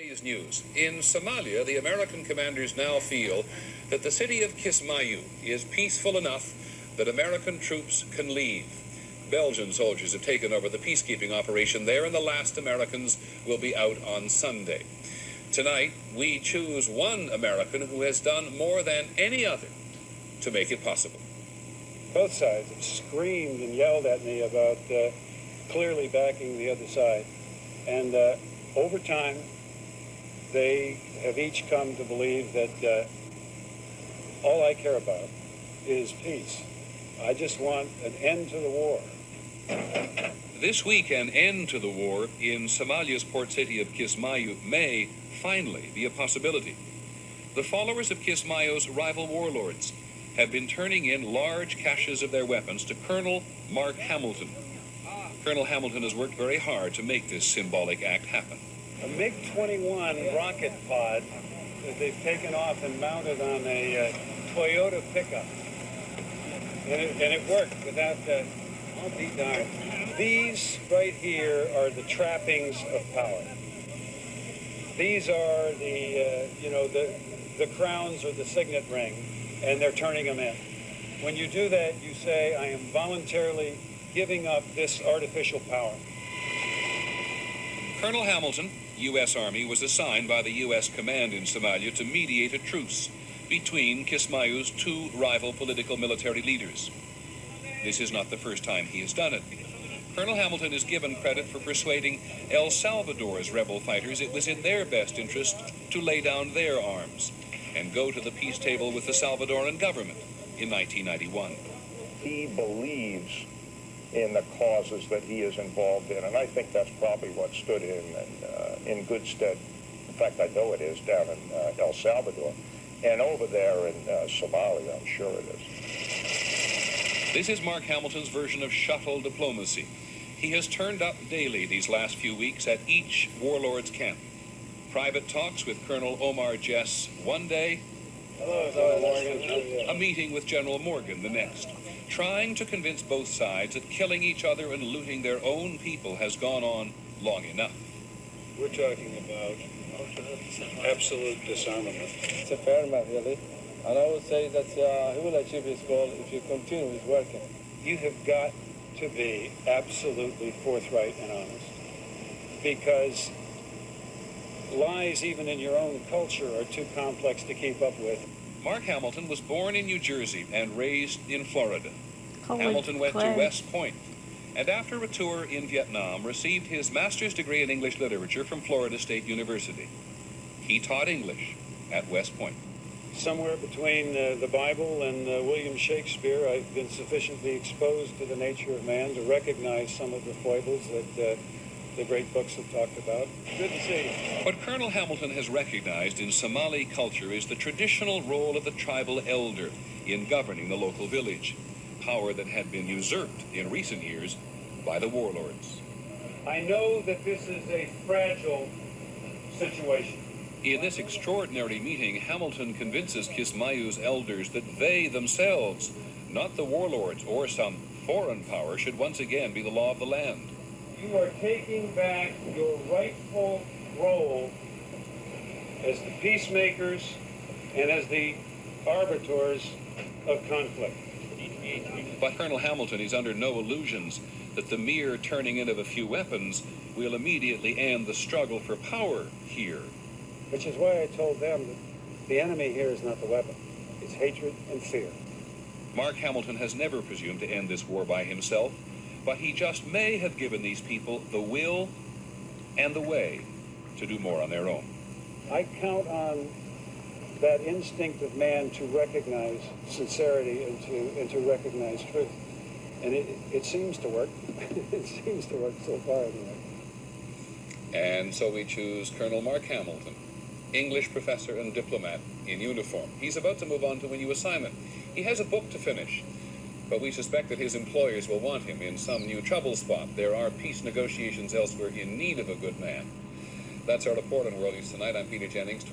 Today's news. In Somalia, the American commanders now feel that the city of Kismayu is peaceful enough that American troops can leave. Belgian soldiers have taken over the peacekeeping operation there, and the last Americans will be out on Sunday. Tonight, we choose one American who has done more than any other to make it possible. Both sides have screamed and yelled at me about clearly backing the other side. And over time, they have each come to believe that all I care about is peace. I just want an end to the war. This week, an end to the war in Somalia's port city of Kismayu may finally be a possibility. The followers of Kismayu's rival warlords have been turning in large caches of their weapons to Colonel Mark Hamilton. Colonel Hamilton has worked very hard to make this symbolic act happen. A MiG-21 rocket pod that they've taken off and mounted on a Toyota pickup. And it worked without I'll be darned. These right here are the trappings of power. These are the crowns or the signet ring, and they're turning them in. When you do that, you say, I am voluntarily giving up this artificial power. Colonel Hamilton, U.S. Army, was assigned by the U.S. command in Somalia to mediate a truce between Kismayu's two rival political military leaders. This is not the first time he has done it. Colonel Hamilton is given credit for persuading El Salvador's rebel fighters it was in their best interest to lay down their arms and go to the peace table with the Salvadoran government in 1991. He believes in the causes that he is involved in, and I think that's probably what stood him in good stead. In fact, I know it is down in El Salvador, and over there in Somalia, I'm sure it is. This is Mark Hamilton's version of shuttle diplomacy. He has turned up daily these last few weeks at each warlord's camp. Private talks with Colonel Omar Jess one day, Hello, Morgan. a meeting with General Morgan the next, trying to convince both sides that killing each other and looting their own people has gone on long enough. We're talking about absolute disarmament. It's a fair man, really. And I would say that he will achieve his goal if you continue his working. You have got to be absolutely forthright and honest, because lies even in your own culture are too complex to keep up with. Mark Hamilton was born in New Jersey and raised in Florida. Hamilton went to West Point, and after a tour in Vietnam, received his master's degree in English literature from Florida State University. He taught English at West Point. Somewhere between the Bible and William Shakespeare, I've been sufficiently exposed to the nature of man to recognize some of the foibles that the great books have talked about. Good to see you. What Colonel Hamilton has recognized in Somali culture is the traditional role of the tribal elder in governing the local village, power that had been usurped in recent years by the warlords. I know that this is a fragile situation. In this extraordinary meeting, Hamilton convinces Kismayu's elders that they themselves, not the warlords or some foreign power, should once again be the law of the land. You are taking back your rightful role as the peacemakers and as the arbiters of conflict. But Colonel Hamilton is under no illusions that the mere turning in of a few weapons will immediately end the struggle for power here. Which is why I told them that the enemy here is not the weapon. It's hatred and fear. Mark Hamilton has never presumed to end this war by himself, but he just may have given these people the will and the way to do more on their own. I count on that instinct of man to recognize sincerity and to recognize truth. And it seems to work. It seems to work so far anyway. And so we choose Colonel Mark Hamilton, English professor and diplomat in uniform. He's about to move on to a new assignment. He has a book to finish, but we suspect that his employers will want him in some new trouble spot. There are peace negotiations elsewhere in need of a good man. That's our report on World News Tonight. I'm Peter Jennings.